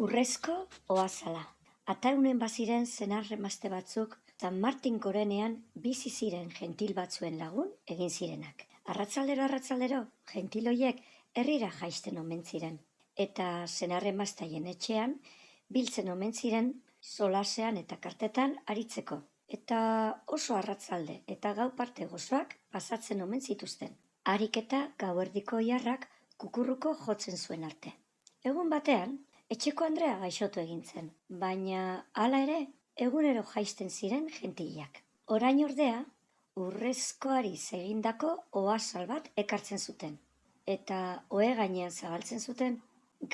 Urrezko oazala. Ataunen baziren senar-emazte batzuk San Martin gorenean bizi ziren gentil batzuen lagun egin zirenak. Arratzaldero, gentil hoiek herrira jaisten omen ziren. Eta senar-emaztaien etxean biltzen omen ziren solasean eta kartetan aritzeko. Eta oso arratzalde eta gau parte gozoak pasatzen omen zituzten. Ariketa gauerdiko jarrak kukurruko jotzen zuen arte. Egun batean, etxeko Andrea gaixotu egin zen, baina hala ere egunero jaisten ziren gentilak. Orain ordea, urrezkoari egindako oazal bat ekartzen zuten. Eta ohe gainean zabaltzen zuten,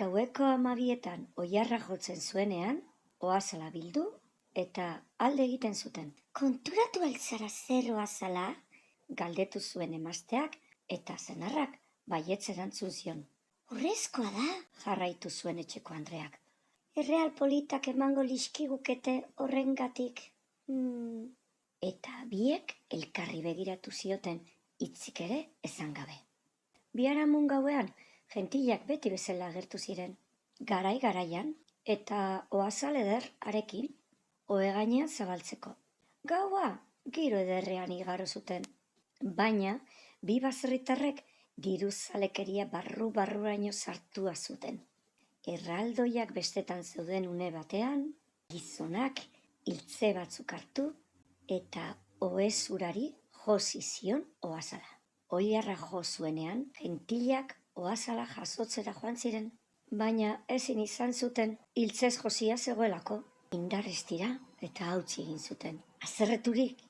gaueko 12etan oilarra jotzen zuenean, oazala bildu eta alde egiten zuten. Konturatu altzara zer oazala? Galdetu zuen emazteak eta senarrak baietz erantzun zion. Urrezkoa da, jarraitu zuen etxeko Andreak. Erreal politak emango lizkigukete horrengatik. Eta biek elkarri begiratu zioten hitzik ere esan gabe. Biharamun gauean, gentilak beti bezala agertu ziren. Garai-garaian eta oazal eder arekin, ohe gainean zabaltzeko. Gaua giro ederrean igaro zuten. Baina, bi baserritarrek diruzalekeria barru-barruraino sartua zuten. Erraldoiak bestetan zeuden une batean, gizonak hiltze batzuk hartu eta ohezurari josi zion oazala. Oilarra jo zuenean, gentilak oazala jasotzera joan ziren, baina ezin izan zuten hiltzez josia zegoelako. Indarrez tira eta hautsi egin zuten. Haserreturik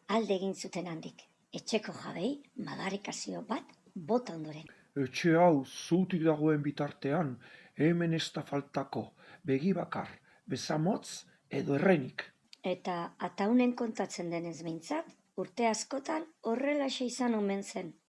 alde egin zuten handik. Etxeko jabei madarikazio bat bota ondoren. Etxe hau zutik dagoen bitartean, hemen ez da faltako, begi bakar, bezamotz edo errenik. Eta ataunen kontatzen denez behintzat, urte askotan horrelaxe izan omen zen.